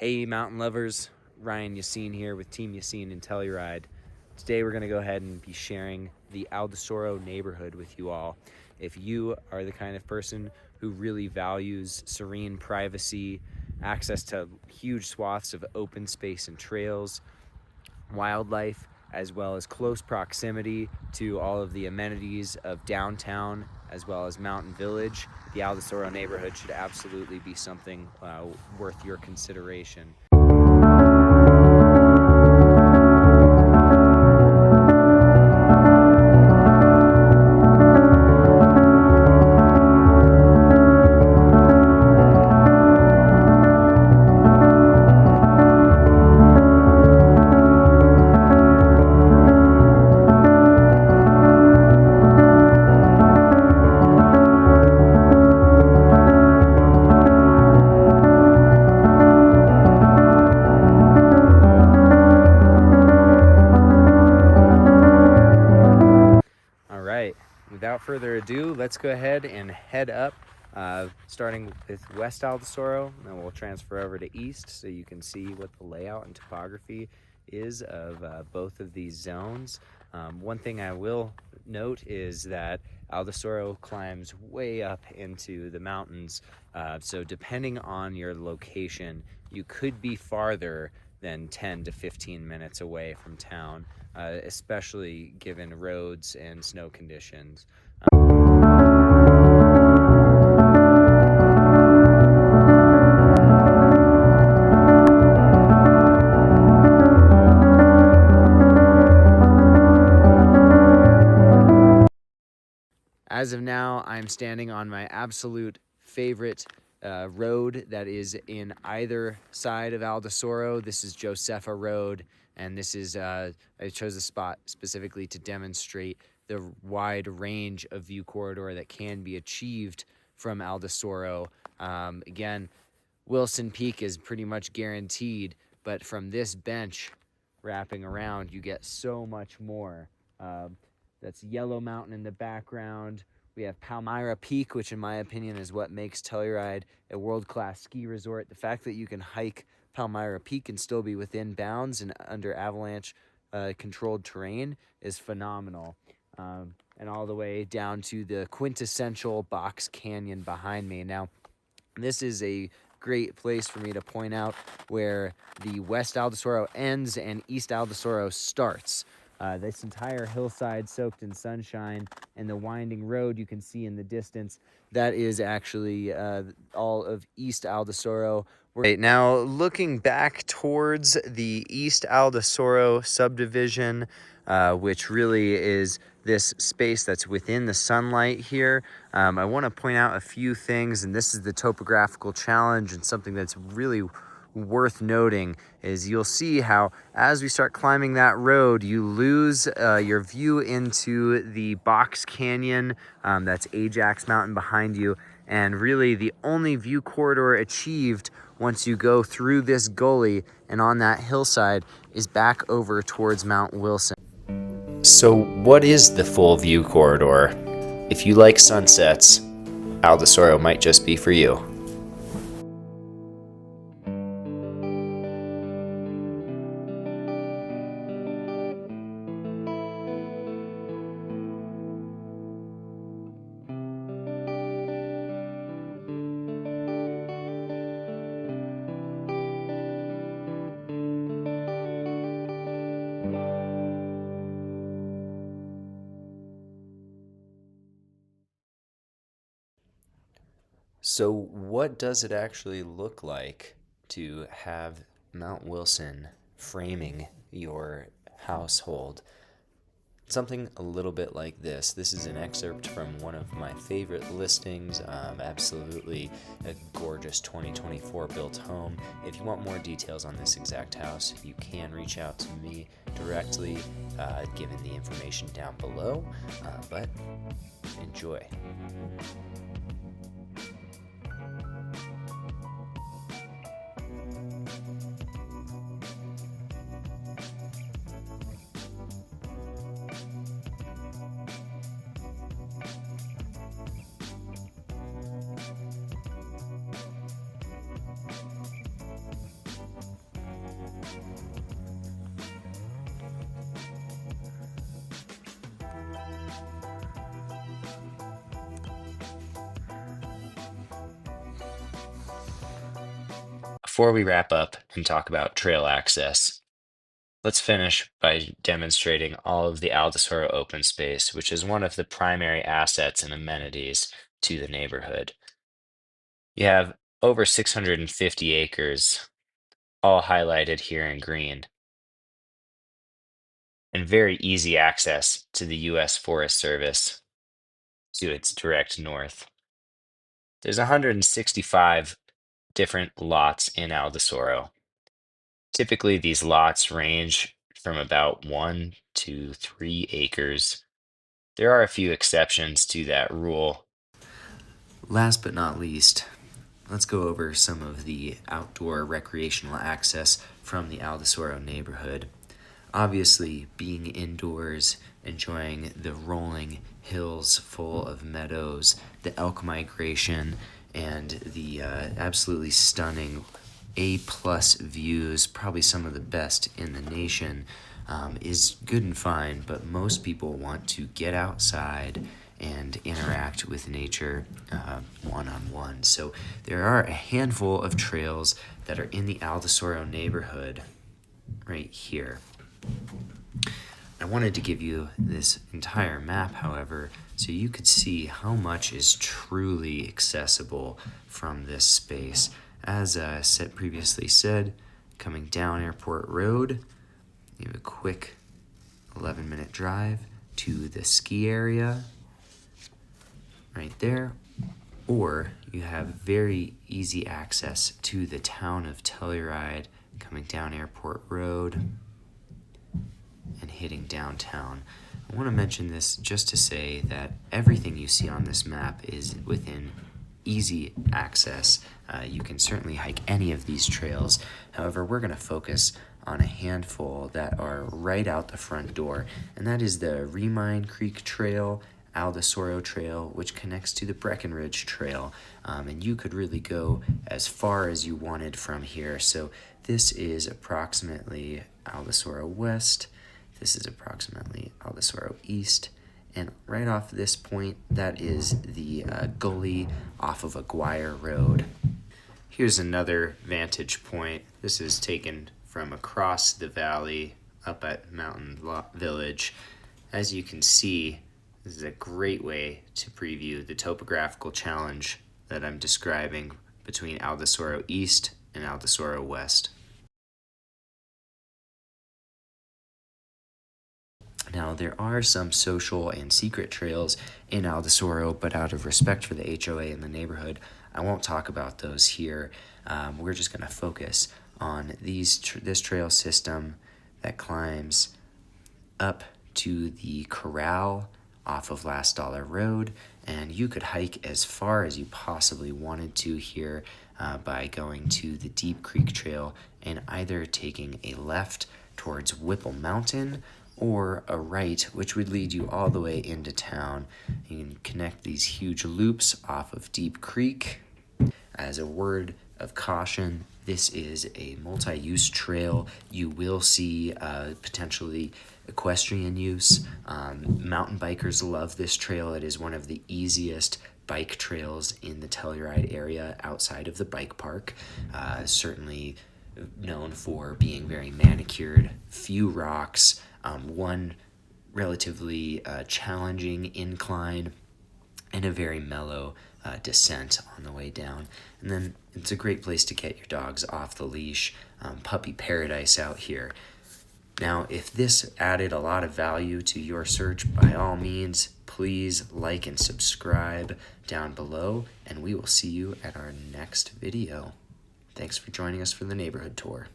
Hey mountain lovers, Ryan Yassine here with Team Yassine in Telluride. Today we're going to go ahead and be sharing the Aldasoro neighborhood with you all. If you are the kind of person who really values serene privacy, access to huge swaths of open space and trails, wildlife, as well as close proximity to all of the amenities of downtown as well as Mountain Village, the Aldasoro neighborhood should absolutely be something worth your consideration. Without further ado, let's go ahead and head up, starting with West Aldasoro, and then we'll transfer over to East so you can see what the layout and topography is of both of these zones. One thing I will note is that Aldasoro climbs way up into the mountains, so depending on your location, you could be farther than 10 to 15 minutes away from town, especially given roads and snow conditions. As of now, I'm standing on my absolute favorite road that is in either side of Aldasoro. This is Josepha Road, and this is, I chose a spot specifically to demonstrate the wide range of view corridor that can be achieved from Aldasoro. Again, Wilson Peak is pretty much guaranteed, but from this bench wrapping around, you get so much more. That's Yellow Mountain in the background. We have Palmyra Peak, which in my opinion is what makes Telluride a world-class ski resort. The fact that you can hike Palmyra Peak and still be within bounds and under avalanche controlled terrain is phenomenal. And all the way down to the quintessential box canyon behind me. Now, this is a great place for me to point out where the West Aldasoro ends and East Aldasoro starts. This entire hillside soaked in sunshine and the winding road you can see in the distance, that is actually all of East Aldasoro. Right now, looking back towards the East Aldasoro subdivision, which really is this space that's within the sunlight here. I want to point out a few things, and this is the topographical challenge, and something that's really worth noting is you'll see how as we start climbing that road, you lose your view into the box canyon. That's Ajax Mountain behind you, and really the only view corridor achieved once you go through this gully and on that hillside is back over towards Mount Wilson. So what is the full view corridor? If you like sunsets, Aldasoro might just be for you. So what does it actually look like to have Mount Wilson framing your household? Something a little bit like this. This is an excerpt from one of my favorite listings. Absolutely a gorgeous 2024 built home. If you want more details on this exact house, you can reach out to me directly, given the information down below. But enjoy. before we wrap up and talk about trail access, let's finish by demonstrating all of the Aldasoro open space, which is one of the primary assets and amenities to the neighborhood. You have over 650 acres, all highlighted here in green, and very easy access to the U.S. Forest Service to its direct north. There's 165 different lots in Aldasoro. Typically, these lots range from about 1 to 3 acres. There are a few exceptions to that rule. Last but not least, let's go over some of the outdoor recreational access from the Aldasoro neighborhood. Obviously, being indoors, enjoying the rolling hills full of meadows, the elk migration, and the absolutely stunning A-plus views, probably some of the best in the nation, is good and fine, but most people want to get outside and interact with nature one-on-one. So there are a handful of trails that are in the Aldasoro neighborhood right here. I wanted to give you this entire map, however, so you could see how much is truly accessible from this space. As previously said, coming down Airport Road, you have a quick 11-minute drive to the ski area right there, or you have very easy access to the Town of Telluride coming down Airport Road and hitting downtown. I want to mention this just to say that everything you see on this map is within easy access. You can certainly hike any of these trails. However, we're going to focus on a handful that are right out the front door, and that is the Remine Creek Trail, Aldasoro Trail, which connects to the Breckenridge Trail, and you could really go as far as you wanted from here. So this is approximately Aldasoro West, this is approximately Aldasoro East, and right off this point, that is the gully off of Aguirre Road. Here's another vantage point. This is taken from across the valley up at Mountain Village. As you can see, this is a great way to preview the topographical challenge that I'm describing between Aldasoro East and Aldasoro West. Now, there are some social and secret trails in Aldasoro, but out of respect for the HOA and the neighborhood, I won't talk about those here. We're just going to focus on this trail system that climbs up to the corral off of Last Dollar Road, and you could hike as far as you possibly wanted to here by going to the Deep Creek Trail and either taking a left towards Whipple Mountain or a right, which would lead you all the way into town. You can connect these huge loops off of Deep Creek. As a word of caution, this is a multi-use trail. You will see potentially equestrian use. Mountain bikers love this trail. It is one of the easiest bike trails in the Telluride area outside of the bike park. Certainly known for being very manicured, few rocks, one relatively challenging incline, and a very mellow descent on the way down. And then it's a great place to get your dogs off the leash. Puppy paradise out here. Now, if this added a lot of value to your search, by all means, please like and subscribe down below, and we will see you at our next video. Thanks for joining us for the neighborhood tour.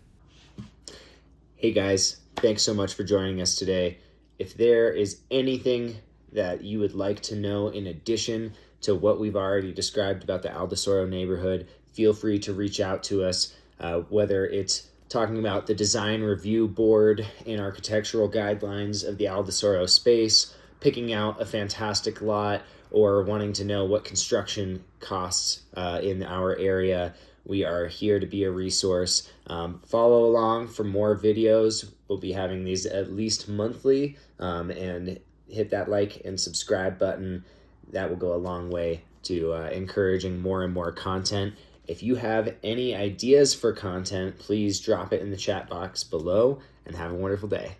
Hey guys, thanks so much for joining us today. If there is anything that you would like to know in addition to what we've already described about the Aldasoro neighborhood, feel free to reach out to us, whether it's talking about the design review board and architectural guidelines of the Aldasoro space, picking out a fantastic lot, or wanting to know what construction costs in our area. We are here to be a resource. Follow along for more videos. We'll be having these at least monthly, and hit that like and subscribe button. That will go a long way to encouraging more and more content. If you have any ideas for content, please drop it in the chat box below, and have a wonderful day.